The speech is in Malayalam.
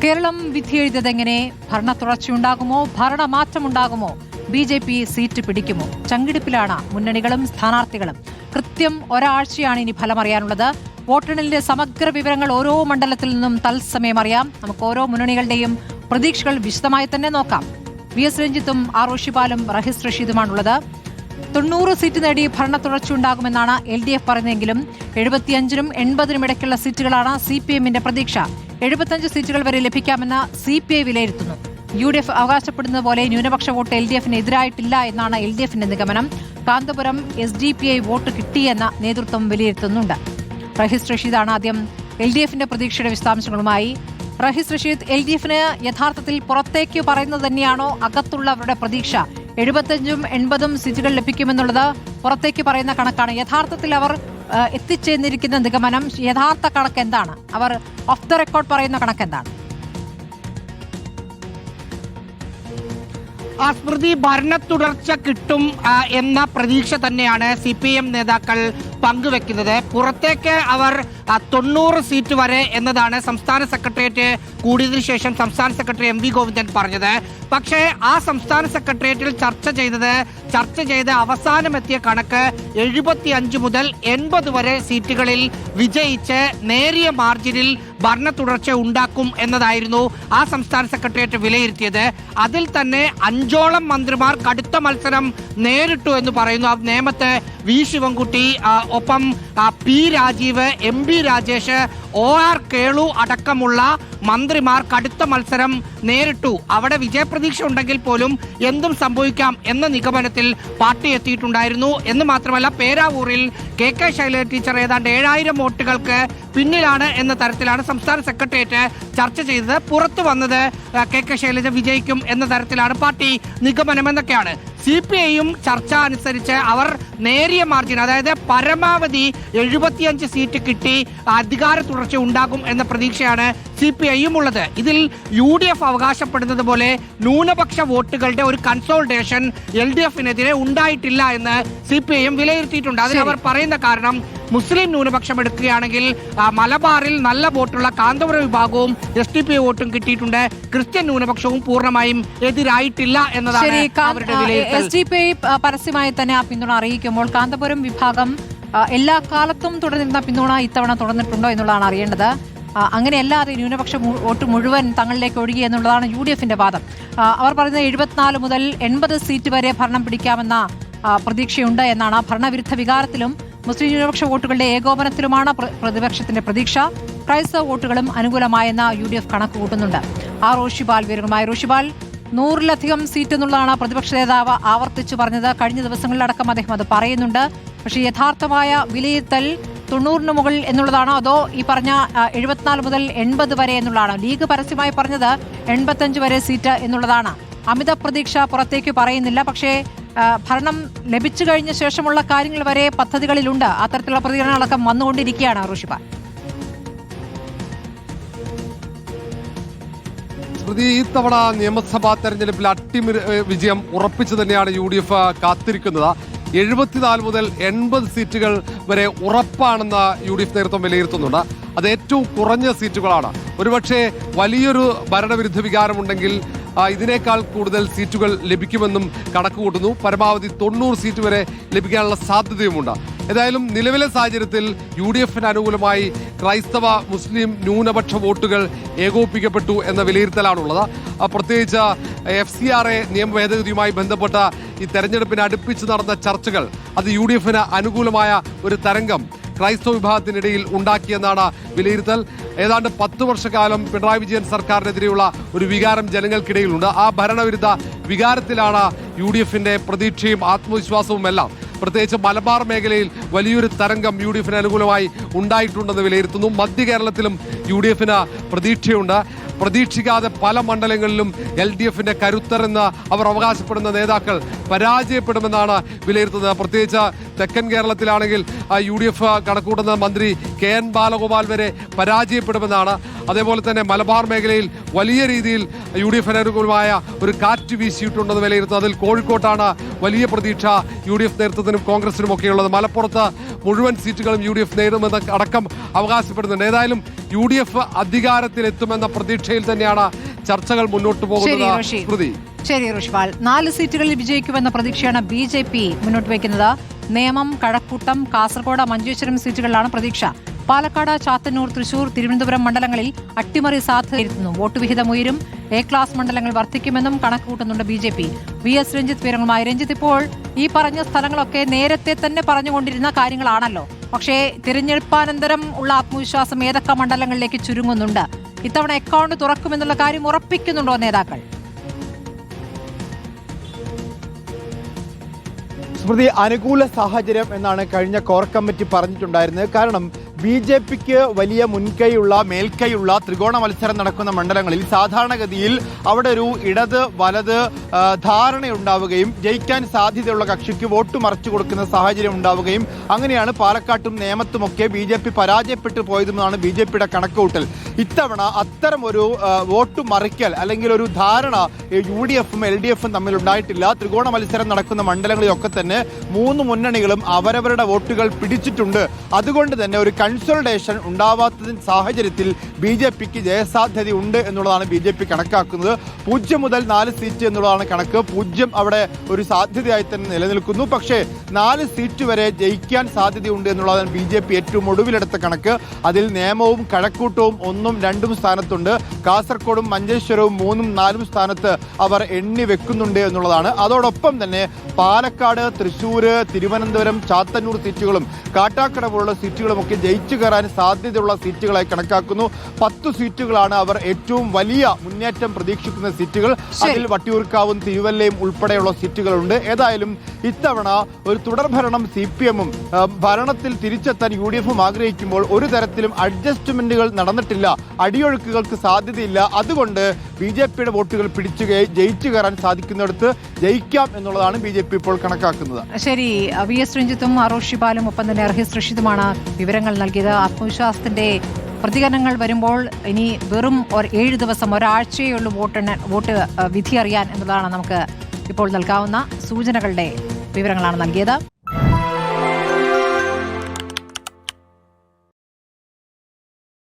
കേരളം വിധിയെഴുതിയതെങ്ങനെ? ഭരണ തുടർച്ചയുണ്ടാകുമോ? ഭരണമാറ്റമുണ്ടാകുമോ? BJP seat പിടിക്കുമോ? ചങ്കിടിപ്പിലാണ് മുന്നണികളും സ്ഥാനാർത്ഥികളും. കൃത്യം ഒരാഴ്ചയാണ് ഇനി ഫലമറിയാനുള്ളത്. വോട്ടെണ്ണലിന്റെ സമഗ്ര വിവരങ്ങൾ ഓരോ മണ്ഡലത്തിൽ നിന്നും തത്സമയം അറിയാം. നമുക്ക് ഓരോ മുന്നണികളുടെയും പ്രതീക്ഷകൾ വിശദമായി തന്നെ നോക്കാം. VS രഞ്ജിത്തും R റോഷിപാലും റഹീസ് റഷീദുമാണുള്ളത്. 90 സീറ്റ് നേടി ഭരണ തുടർച്ചയുണ്ടാകുമെന്നാണ് LDF പറയുന്നതെങ്കിലും 75-നും 80-നും ഇടയ്ക്കുള്ള സീറ്റുകളാണ് CPM-ന്റെ പ്രതീക്ഷ. 75 സീറ്റുകൾ വരെ ലഭിക്കാമെന്ന് CPI വിലയിരുത്തുന്നു. UDF അവകാശപ്പെടുന്നത് പോലെ ന്യൂനപക്ഷ വോട്ട് LDF-ന് എതിരായിട്ടില്ല എന്നാണ് LDF-ന്റെ നിഗമനം. കാന്തപുരം SDPI വോട്ട് കിട്ടിയെന്ന നേതൃത്വം വിലയിരുത്തുന്നുണ്ട്. റഹീസ് റഷീദാണ് ആദ്യം LDF-ന്റെ പ്രതീക്ഷയുടെ വിശദാംശങ്ങളുമായി. റഹീസ് റഷീദ്, LDF-ന് യഥാർത്ഥത്തിൽ പുറത്തേക്ക് പറയുന്നത് തന്നെയാണോ അകത്തുള്ളവരുടെ പ്രതീക്ഷ? 75-ഉം 80-ഉം സീറ്റുകൾ ലഭിക്കുമെന്നുള്ളത് പുറത്തേക്ക് പറയുന്ന കണക്കാണ്. യഥാർത്ഥത്തിൽ അവർ എത്തിച്ചേർന്നിരിക്കുന്ന നിഗമനം, യഥാർത്ഥ കണക്ക് എന്താണ്? അവർ ഓഫ് ദ റെക്കോർഡ് പറയുന്ന കണക്ക് എന്താണ്? സ്മൃതി, ഭരണ തുടർച്ച കിട്ടും എന്ന പ്രതീക്ഷ തന്നെയാണ് CPM നേതാക്കൾ പങ്കുവെക്കുന്നത്. പുറത്തേക്ക് അവർ 90 സീറ്റ് വരെ എന്നതാണ് സംസ്ഥാന സെക്രട്ടേറിയറ്റ് കൂടിയതിനു ശേഷം സംസ്ഥാന സെക്രട്ടറി MV ഗോവിന്ദൻ പറഞ്ഞത്. പക്ഷേ ആ സംസ്ഥാന സെക്രട്ടേറിയറ്റിൽ ചർച്ച ചെയ്ത് അവസാനമെത്തിയ കണക്ക് 75 മുതൽ 80 വരെ സീറ്റുകളിൽ വിജയിച്ച് നേരിയ മാർജിനിൽ ഭരണ തുടർച്ച ഉണ്ടാക്കും എന്നതായിരുന്നു ആ സംസ്ഥാന സെക്രട്ടേറിയറ്റ് വിലയിരുത്തിയത്. അതിൽ തന്നെ 5ഓളം മന്ത്രിമാർ കടുത്ത മത്സരം നേരിട്ടു എന്ന് പറയുന്നു. ആ നേമത്ത് V ശിവൻകുട്ടി, ഒപ്പം P Rajeev, MB Rajesh, OR Kelu അടക്കമുള്ള മന്ത്രിമാർ കടുത്ത മത്സരം നേരിട്ടു. അവിടെ വിജയപ്രതീക്ഷ ഉണ്ടെങ്കിൽ പോലും എന്തും സംഭവിക്കാം എന്ന നിഗമനത്തിൽ പാർട്ടി എത്തിയിട്ടുണ്ടായിരുന്നു. എന്ന് മാത്രമല്ല, പേരാവൂരിൽ KK ശൈലജ ടീച്ചർ ഏതാണ്ട് 7000 വോട്ടുകൾക്ക് പിന്നിലാണ് എന്ന തരത്തിലാണ് സംസ്ഥാന സെക്രട്ടേറിയറ്റ് ചർച്ച ചെയ്തത്. പുറത്തു വന്നത് KK ശൈലജ വിജയിക്കും എന്ന തരത്തിലാണ് പാർട്ടി നിഗമനം എന്നൊക്കെയാണ്. CPIയും ചർച്ച അനുസരിച്ച് അവർ നേരിയ മാർജിൻ, അതായത് പരമാവധി 75 സീറ്റ് കിട്ടി അധികാര തുടർച്ച ഉണ്ടാകും എന്ന പ്രതീക്ഷയാണ് CPIയും ഉള്ളത്. ഇതിൽ UDF അവകാശപ്പെടുന്നത് പോലെ ന്യൂനപക്ഷ വോട്ടുകളുടെ ഒരു കൺസോൾട്ടേഷൻ LDF-നെതിരെ ഉണ്ടായിട്ടില്ല എന്ന് CPIയും വിലയിരുത്തിയിട്ടുണ്ട്. അതിന് അവർ പറയുന്ന കാരണം, മുസ്ലിം ന്യൂനപക്ഷം എടുക്കുകയാണെങ്കിൽ മലബാറിൽ നല്ല വോട്ടുള്ള കാന്തപുരം വിഭാഗവും SDPI വോട്ടും കിട്ടിയിട്ടുണ്ട്. ക്രിസ്ത്യൻ ന്യൂനപക്ഷവും പൂർണ്ണമായും എതിരായിട്ടില്ല എന്നതാണ് അവരുടെ വിലയിരുത്തൽ. SDPI പരസ്യമായി തന്നെ ആ പിന്തുണ അറിയിക്കുമ്പോൾ കാന്തപുരം വിഭാഗം എല്ലാ കാലത്തും തുടർന്നിരുന്ന പിന്തുണ ഇത്തവണ തുടർന്നിട്ടുണ്ടോ എന്നുള്ളതാണ് അറിയേണ്ടത്. അങ്ങനെയല്ലാതെ ന്യൂനപക്ഷ വോട്ട് മുഴുവൻ തങ്ങളിലേക്ക് ഒഴുകി എന്നുള്ളതാണ് UDF-ന്റെ വാദം. അവർ പറയുന്നത് 74 മുതൽ 80 സീറ്റ് വരെ ഭരണം പിടിക്കാമെന്ന പ്രതീക്ഷയുണ്ട് എന്നാണ്. ഭരണവിരുദ്ധ വികാരത്തിലും മുസ്ലിം ന്യൂനപക്ഷ വോട്ടുകളുടെ ഏകോപനത്തിലുമാണ് പ്രതിപക്ഷത്തിന്റെ പ്രതീക്ഷ. ക്രൈസ്തവ വോട്ടുകളും അനുകൂലമായെന്ന് UDF കണക്ക് കൂട്ടുന്നുണ്ട്. R റോഷിപാൽ വിവരങ്ങളുമായി. റോഷിപാൽ, 100-ലധികം സീറ്റ് എന്നുള്ളതാണ് പ്രതിപക്ഷ നേതാവ് ആവർത്തിച്ചു പറഞ്ഞത്. കഴിഞ്ഞ ദിവസങ്ങളിലടക്കം അദ്ദേഹം അത് പറയുന്നുണ്ട്. പക്ഷേ യഥാർത്ഥമായ വിലയിരുത്തൽ 90-ന് മുകളിൽ എന്നുള്ളതാണോ, അതോ ഈ പറഞ്ഞ 74 മുതൽ 80 വരെ എന്നുള്ളതാണോ? ലീഗ് പരസ്യമായി പറഞ്ഞത് 85 വരെ സീറ്റ് എന്നുള്ളതാണ്. അമിത പ്രതീക്ഷ പുറത്തേക്ക് പറയുന്നില്ല. പക്ഷേ ഭരണം ലഭിച്ചു കഴിഞ്ഞ ശേഷമുള്ള കാര്യങ്ങൾ വരെ പദ്ധതികളിലുണ്ട്. അത്തരത്തിലുള്ള പ്രതികരണങ്ങളടക്കം വന്നുകൊണ്ടിരിക്കുകയാണ്. ഋഷിപാൽ, സ്മൃതി, ഈ തവണ നിയമസഭാ തെരഞ്ഞെടുപ്പിൽ വിജയം ഉറപ്പിച്ചു തന്നെയാണ് UDF കാത്തിരിക്കുന്നത്. 74 മുതൽ 80 സീറ്റുകൾ വരെ ഉറപ്പാണെന്ന് UDF നേതൃത്വം വിലയിരുത്തുന്നുണ്ട്. അത് ഏറ്റവും കുറഞ്ഞ സീറ്റുകളാണ്. ഒരുപക്ഷെ വലിയൊരു ഭരണവിരുദ്ധ വികാരമുണ്ടെങ്കിൽ ഇതിനേക്കാൾ കൂടുതൽ സീറ്റുകൾ ലഭിക്കുമെന്നും കണക്ക് കൂട്ടുന്നു. പരമാവധി 90 സീറ്റ് വരെ ലഭിക്കാനുള്ള സാധ്യതയുമുണ്ട്. ഏതായാലും നിലവിലെ സാഹചര്യത്തിൽ UDF-ന് അനുകൂലമായി ക്രൈസ്തവ മുസ്ലിം ന്യൂനപക്ഷ വോട്ടുകൾ ഏകോപിപ്പിക്കപ്പെട്ടു എന്ന വിലയിരുത്തലാണുള്ളത്. പ്രത്യേകിച്ച് FCRA നിയമ ഭേദഗതിയുമായി ബന്ധപ്പെട്ട ഈ തെരഞ്ഞെടുപ്പിന് അടുപ്പിച്ച് നടന്ന ചർച്ചകൾ, അത് UDF-ന് അനുകൂലമായ ഒരു തരംഗം ക്രൈസ്തവ വിഭാഗത്തിനിടയിൽ ഉണ്ടാക്കിയെന്നാണ് വിലയിരുത്തൽ. ഏതാണ്ട് 10 വർഷക്കാലം പിണറായി വിജയൻ സർക്കാരിനെതിരെയുള്ള ഒരു വികാരം ജനങ്ങൾക്കിടയിലുണ്ട്. ആ ഭരണവിരുദ്ധ വികാരത്തിലാണ് UDF-ന്റെ പ്രതീക്ഷയും ആത്മവിശ്വാസവും എല്ലാം. പ്രത്യേകിച്ച് മലബാർ മേഖലയിൽ വലിയൊരു തരംഗം UDF-ന് അനുകൂലമായി ഉണ്ടായിട്ടുണ്ടെന്ന് വിലയിരുത്തുന്നു. മധ്യ കേരളത്തിലും UDF-ന് പ്രതീക്ഷയുണ്ട്. പ്രതീക്ഷിക്കാതെ പല മണ്ഡലങ്ങളിലും LDF-ന്റെ കരുത്തരെന്ന് അവർ അവകാശപ്പെടുന്ന നേതാക്കൾ പരാജയപ്പെടുമെന്നാണ് വിലയിരുത്തുന്നത്. പ്രത്യേകിച്ച് തെക്കൻ കേരളത്തിലാണെങ്കിൽ UDF കണക്കൂട്ടുന്ന മന്ത്രി KN ബാലഗോപാൽ വരെ പരാജയപ്പെടുമെന്നാണ്. അതേപോലെ തന്നെ മലബാർ മേഖലയിൽ വലിയ രീതിയിൽ UDF-ന് അനുകൂലമായ ഒരു കാറ്റ് വീശിയിട്ടുണ്ടെന്ന് വിലയിരുത്തുന്നത്. അതിൽ കോഴിക്കോട്ടാണ് വലിയ പ്രതീക്ഷ UDF നേതൃത്വത്തിനും കോൺഗ്രസിനും ഒക്കെയുള്ളത്. മലപ്പുറത്ത് മുഴുവൻ സീറ്റുകളും UDF നേടുമെന്ന് അടക്കം അവകാശപ്പെടുന്നുണ്ട്. ഏതായാലും UDF അധികാരത്തിലെത്തുമെന്ന പ്രതീക്ഷയിൽ തന്നെയാണ് ചർച്ചകൾ മുന്നോട്ട് പോകുന്നത്. സ്മൃതി, ശരി ഋഷിപാൽ, 4 സീറ്റുകളിൽ വിജയിക്കുമെന്ന പ്രതീക്ഷയാണ് BJP മുന്നോട്ട് വയ്ക്കുന്നത്. നേമം, കഴക്കൂട്ടം, കാസർഗോഡ്, മഞ്ചേശ്വരം സീറ്റുകളിലാണ് പ്രതീക്ഷ. പാലക്കാട്, ചാത്തന്നൂർ, തൃശൂർ, തിരുവനന്തപുരം മണ്ഡലങ്ങളിൽ അട്ടിമറി സാധ്യതയിരുത്തുന്നു. വോട്ട് വിഹിതം ഉയരും, A ക്ലാസ് മണ്ഡലങ്ങൾ വർദ്ധിക്കുമെന്നും കണക്കുകൂട്ടുന്നുണ്ട് BJP. VS രഞ്ജിത്ത് വിവരങ്ങളുമായി. രഞ്ജിത്ത്, ഇപ്പോൾ ഈ പറഞ്ഞ സ്ഥലങ്ങളൊക്കെ നേരത്തെ തന്നെ പറഞ്ഞുകൊണ്ടിരുന്ന കാര്യങ്ങളാണല്ലോ. പക്ഷേ തിരഞ്ഞെടുപ്പാനന്തരം ഉള്ള ആത്മവിശ്വാസം ഏതൊക്കെ മണ്ഡലങ്ങളിലേക്ക് ചുരുങ്ങുന്നുണ്ട്? ഇത്തവണ അക്കൗണ്ട് തുറക്കുമെന്നുള്ള കാര്യം ഉറപ്പിക്കുന്നുണ്ടോ നേതാക്കൾ? സ്മൃതി, അനുകൂല സാഹചര്യം എന്നാണ് കഴിഞ്ഞ കോർ കമ്മിറ്റി പറഞ്ഞിട്ടുണ്ടായിരുന്നത്. കാരണം BJPക്ക് വലിയ മുൻകൈയുള്ള മേൽക്കൈയുള്ള ത്രികോണ മത്സരം നടക്കുന്ന മണ്ഡലങ്ങളിൽ സാധാരണഗതിയിൽ അവിടെ ഒരു ഇടത് വലത് ധാരണയുണ്ടാവുകയും ജയിക്കാൻ സാധ്യതയുള്ള കക്ഷിക്ക് വോട്ട് മറിച്ചു കൊടുക്കുന്ന സാഹചര്യം ഉണ്ടാവുകയും അങ്ങനെയാണ് പാലക്കാട്ടും നേമത്തുമൊക്കെ BJP പരാജയപ്പെട്ടു പോയതെന്നാണ് BJPയുടെ കണക്കുകൂട്ടൽ. ഇത്തവണ അത്തരം ഒരു വോട്ട് മറിക്കൽ അല്ലെങ്കിൽ ഒരു ധാരണ UDFും LDFും തമ്മിൽ ഉണ്ടായിട്ടില്ല. ത്രികോണ മത്സരം നടക്കുന്ന മണ്ഡലങ്ങളിലൊക്കെ തന്നെ 3 മുന്നണികളും അവരവരുടെ വോട്ടുകൾ പിടിച്ചിട്ടുണ്ട്. അതുകൊണ്ട് തന്നെ ഒരു കൺസോളിഡേഷൻ ഉണ്ടാവാത്ത സാഹചര്യത്തിൽ BJPക്ക് ജയസാധ്യതയുണ്ട് എന്നുള്ളതാണ് BJP കണക്കാക്കുന്നത്. 0 മുതൽ 4 സീറ്റ് എന്നുള്ളതാണ് കണക്ക്. 0 അവിടെ ഒരു സാധ്യതയായി തന്നെ നിലനിൽക്കുന്നു. പക്ഷേ 4 സീറ്റ് വരെ ജയിക്കാൻ സാധ്യതയുണ്ട് എന്നുള്ളതാണ് BJP ഏറ്റവും ഒടുവിലെടുത്ത കണക്ക്. അതിൽ നേമവും കഴക്കൂട്ടവും 1ഉം 2ഉം സ്ഥാനത്തുണ്ട്. കാസർഗോഡും മഞ്ചേശ്വരവും 3ഉം 4ഉം സ്ഥാനത്ത് അവർ എണ്ണി വെക്കുന്നുണ്ട് എന്നുള്ളതാണ്. അതോടൊപ്പം തന്നെ പാലക്കാട്, തൃശ്ശൂർ, തിരുവനന്തപുരം, ചാത്തന്നൂർ സീറ്റുകളും കാട്ടാക്കട പോലുള്ള സീറ്റുകളുമൊക്കെ ജയിച്ചു കയറാൻ സാധ്യതയുള്ള സീറ്റുകളായി കണക്കാക്കുന്നു. 10 സീറ്റുകളാണ് അവർ ഏറ്റവും വലിയ മുന്നേറ്റം പ്രതീക്ഷിക്കുന്ന സീറ്റുകൾ. അതിൽ വട്ടിയൂർക്കാവും തിരുവല്ലയും ഉൾപ്പെടെയുള്ള സീറ്റുകളുണ്ട്. ഏതായാലും ഇത്തവണ ഒരു തുടർഭരണം CPMഉം ഭരണത്തിൽ തിരിച്ചെത്താൻ UDFും ആഗ്രഹിക്കുമ്പോൾ ഒരു തരത്തിലും അഡ്ജസ്റ്റ്മെന്റുകൾ നടന്നിട്ടില്ല, അടിയൊഴുക്കുകൾക്ക് സാധ്യതയില്ല. അതുകൊണ്ട് BJPയുടെ വോട്ടുകൾ പിടിച്ചു ജയിച്ചു കയറാൻ സാധിക്കുന്നിടത്ത് ജയിക്കാം എന്നുള്ളതാണ് BJP ഇപ്പോൾ കണക്കാക്കുന്നത്. ശരി, VS രഞ്ജിത്തും അറോഷിപാലും ഒപ്പം തന്നെ അർഹിസ് റഷീദുമാണ് വിവരങ്ങൾ നൽകിയത്. ആത്മവിശ്വാസത്തിന്റെ പ്രതികരണങ്ങൾ വരുമ്പോൾ ഇനി വെറും 7 ദിവസം, ഒരാഴ്ചയേ ഉള്ളൂ വോട്ട് വിധി അറിയാൻ എന്നതാണ് നമുക്ക് ഇപ്പോൾ നൽകാവുന്ന സൂചനകളുടെ വിവരങ്ങളാണ് നൽകിയത്.